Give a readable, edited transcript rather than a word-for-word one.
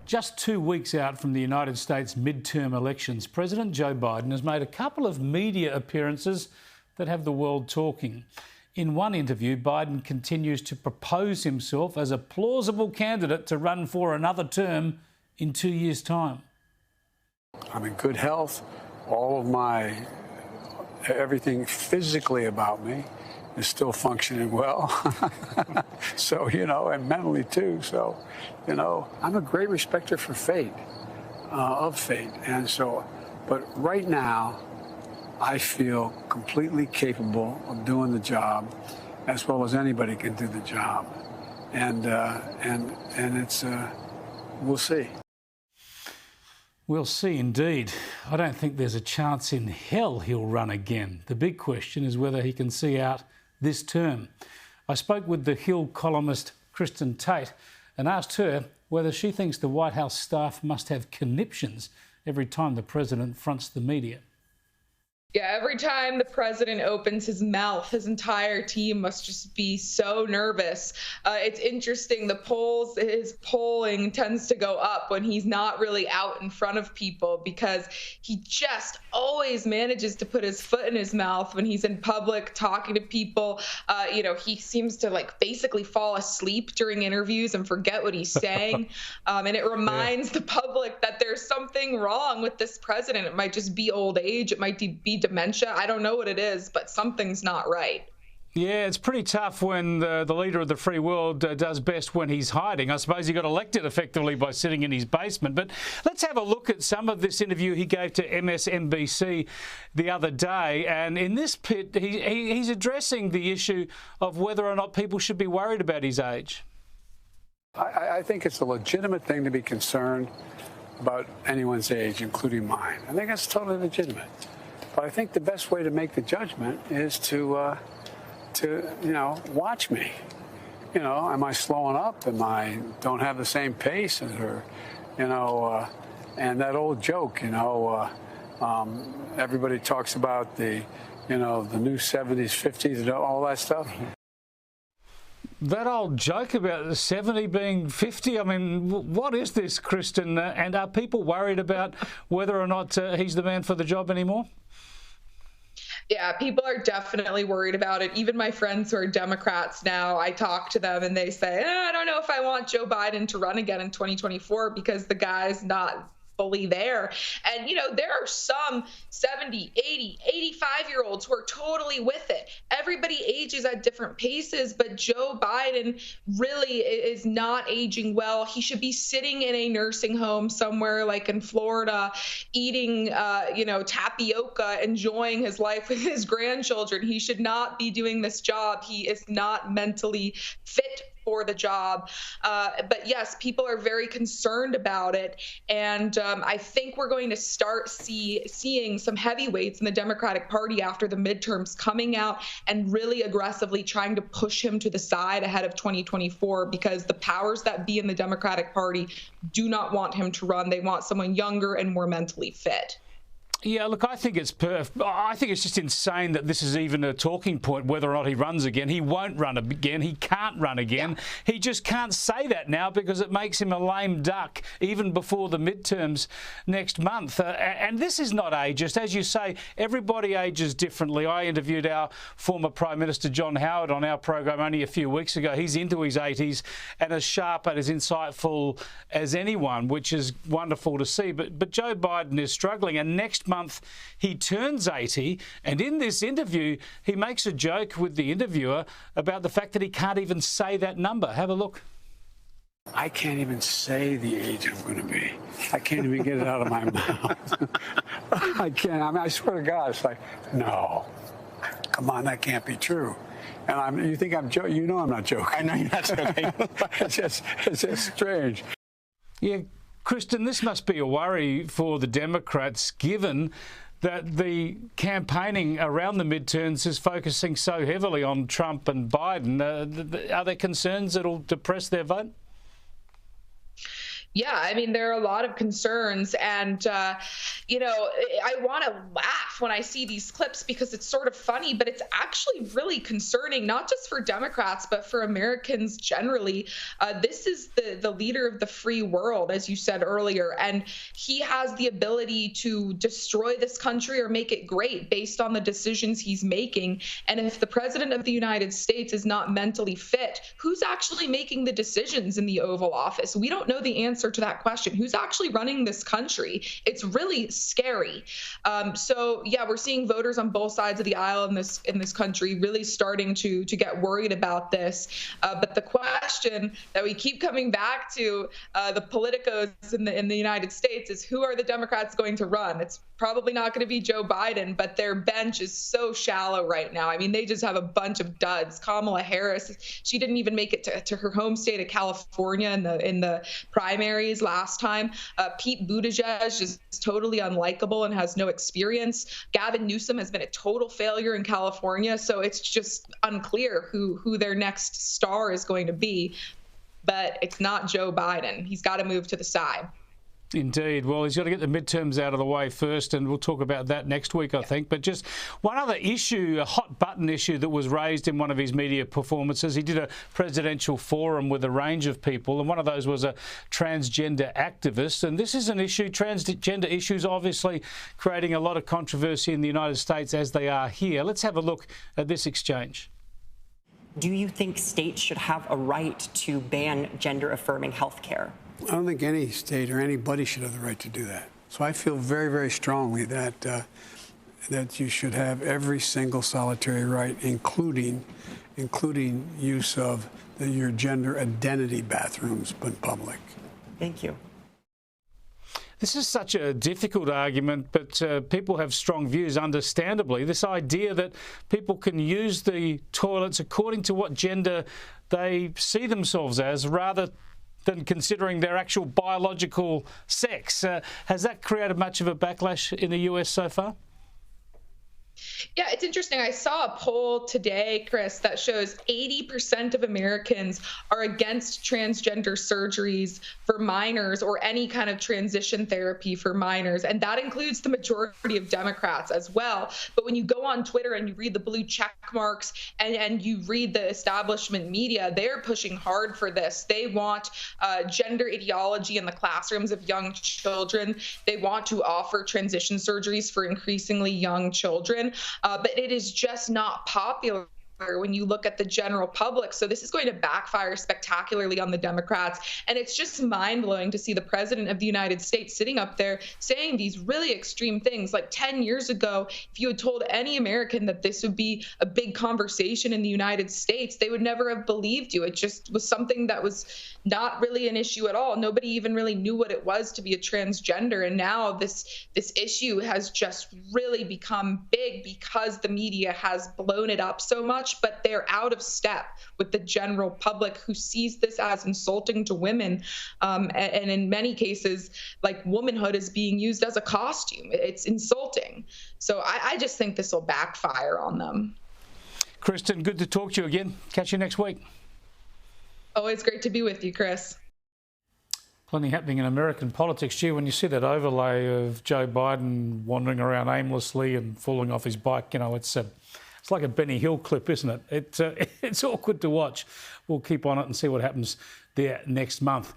Just 2 weeks out from the United States midterm elections, President Joe Biden has made a couple of media appearances that have the world talking. In one interview, Biden continues to propose himself as a plausible candidate to run for another term in 2 years' time. I'm in good health. All of everything physically about me is still functioning well. So, and mentally too. So, I'm a great respecter for fate, of fate. And so, but right now, I feel completely capable of doing the job as well as anybody can do the job. And it's, we'll see. We'll see indeed. I don't think there's a chance in hell he'll run again. The big question is whether he can see out this term. I spoke with the Hill columnist Kristin Tate and asked her whether she thinks the White House staff must have conniptions every time the president fronts the media. Yeah, every time the president opens his mouth, his entire team must just be so nervous. It's interesting, his polling tends to go up when he's not really out in front of people because he just always manages to put his foot in his mouth when he's in public talking to people. He seems to basically fall asleep during interviews and forget what he's saying. And it reminds the public that there's something wrong with this president. It might just be old age. It might be dementia. I don't know what it is, but something's not right. Yeah, it's pretty tough when the leader of the free world does best when he's hiding. I suppose he got elected effectively by sitting in his basement. But let's have a look at some of this interview he gave to MSNBC the other day. And in this pit, he's addressing the issue of whether or not people should be worried about his age. I think it's a legitimate thing to be concerned about anyone's age, including mine. I think that's totally legitimate. But I think the best way to make the judgment is to watch me. Am I slowing up? Don't have the same pace as her? And that old joke, everybody talks about the new 70s, 50s, and all that stuff. That old joke about the 70 being 50, I mean, what is this, Kristin? And are people worried about whether or not he's the man for the job anymore? Yeah, people are definitely worried about it. Even my friends who are Democrats now, I talk to them and they say, I don't know if I want Joe Biden to run again in 2024 because the guy's not fully there. And, there are some 70, 80, 85-year-olds who are totally with it. Everybody ages at different paces, but Joe Biden really is not aging well. He should be sitting in a nursing home somewhere like in Florida, eating, tapioca, enjoying his life with his grandchildren. He should not be doing this job. He is not mentally fit for the job. But yes, people are very concerned about it. And I think we're going to start seeing some heavyweights in the Democratic Party after the midterms coming out and really aggressively trying to push him to the side ahead of 2024 because the powers that be in the Democratic Party do not want him to run. They want someone younger and more mentally fit. Yeah, look, I think it's just insane that this is even a talking point, whether or not he runs again. He won't run again. He can't run again. Yeah. He just can't say that now because it makes him a lame duck even before the midterms next month. And this is not ageist. As you say, everybody ages differently. I interviewed our former Prime Minister John Howard on our program only a few weeks ago. He's into his 80s and as sharp and as insightful as anyone, which is wonderful to see. But Joe Biden is struggling, and next month he turns 80, and in this interview he makes a joke with the interviewer about the fact that he can't even say that number. Have a look. I can't even say the age I'm going to be. I can't even get it out of my mouth. I can't. I mean, I swear to God, it's like, no, come on, that can't be true. And you think I'm joking? You know I'm not joking. I know you're not joking. It's just strange. Yeah. Kristin, this must be a worry for the Democrats, given that the campaigning around the midterms is focusing so heavily on Trump and Biden. Are there concerns that will depress their vote? Yeah, I mean, there are a lot of concerns. And, I want to laugh when I see these clips because it's sort of funny, but it's actually really concerning, not just for Democrats, but for Americans generally. This is the leader of the free world, as you said earlier, and he has the ability to destroy this country or make it great based on the decisions he's making. And if the president of the United States is not mentally fit, who's actually making the decisions in the Oval Office? We don't know the answer to that question. Who's actually running this country? It's really scary. So yeah, we're seeing voters on both sides of the aisle in this country really starting to get worried about this. But the question that we keep coming back to, the politicos in the United States, is who are the Democrats going to run? It's probably not going to be Joe Biden, but their bench is so shallow right now. I mean, they just have a bunch of duds. Kamala Harris, she didn't even make it to her home state of California in the primaries last time. Pete Buttigieg is totally unlikable and has no experience. Gavin Newsom has been a total failure in California, so it's just unclear who their next star is going to be. But it's not Joe Biden. He's got to move to the side. Indeed. Well, he's got to get the midterms out of the way first, and we'll talk about that next week, I think. But just one other issue, a hot-button issue that was raised in one of his media performances. He did a presidential forum with a range of people, and one of those was a transgender activist. And this is an issue, transgender issues obviously creating a lot of controversy in the United States as they are here. Let's have a look at this exchange. Do you think states should have a right to ban gender-affirming health care? I don't think any state or anybody should have the right to do that. So I feel very, very strongly that you should have every single solitary right, including use of your gender identity bathrooms in public. Thank you. This is such a difficult argument, but people have strong views, understandably. This idea that people can use the toilets according to what gender they see themselves as, rather than considering their actual biological sex. Has that created much of a backlash in the US so far? Yeah, it's interesting. I saw a poll today, Chris, that shows 80% of Americans are against transgender surgeries for minors or any kind of transition therapy for minors. And that includes the majority of Democrats as well. But when you go on Twitter and you read the blue check marks and you read the establishment media, they're pushing hard for this. They want gender ideology in the classrooms of young children. They want to offer transition surgeries for increasingly young children. But it is just not popular when you look at the general public. So this is going to backfire spectacularly on the Democrats. And it's just mind-blowing to see the president of the United States sitting up there saying these really extreme things. Like 10 years ago, if you had told any American that this would be a big conversation in the United States, they would never have believed you. It just was something that was not really an issue at all. Nobody even really knew what it was to be a transgender. And now this issue has just really become big because the media has blown it up so much. But they're out of step with the general public, who sees this as insulting to women. And in many cases, like, womanhood is being used as a costume. It's insulting. So I just think this will backfire on them. Kristin, good to talk to you again. Catch you next week. Always great to be with you, Chris. Plenty happening in American politics. Gee, when you see that overlay of Joe Biden wandering around aimlessly and falling off his bike, it's like a Benny Hill clip, isn't it? It's awkward to watch. We'll keep on it and see what happens there next month.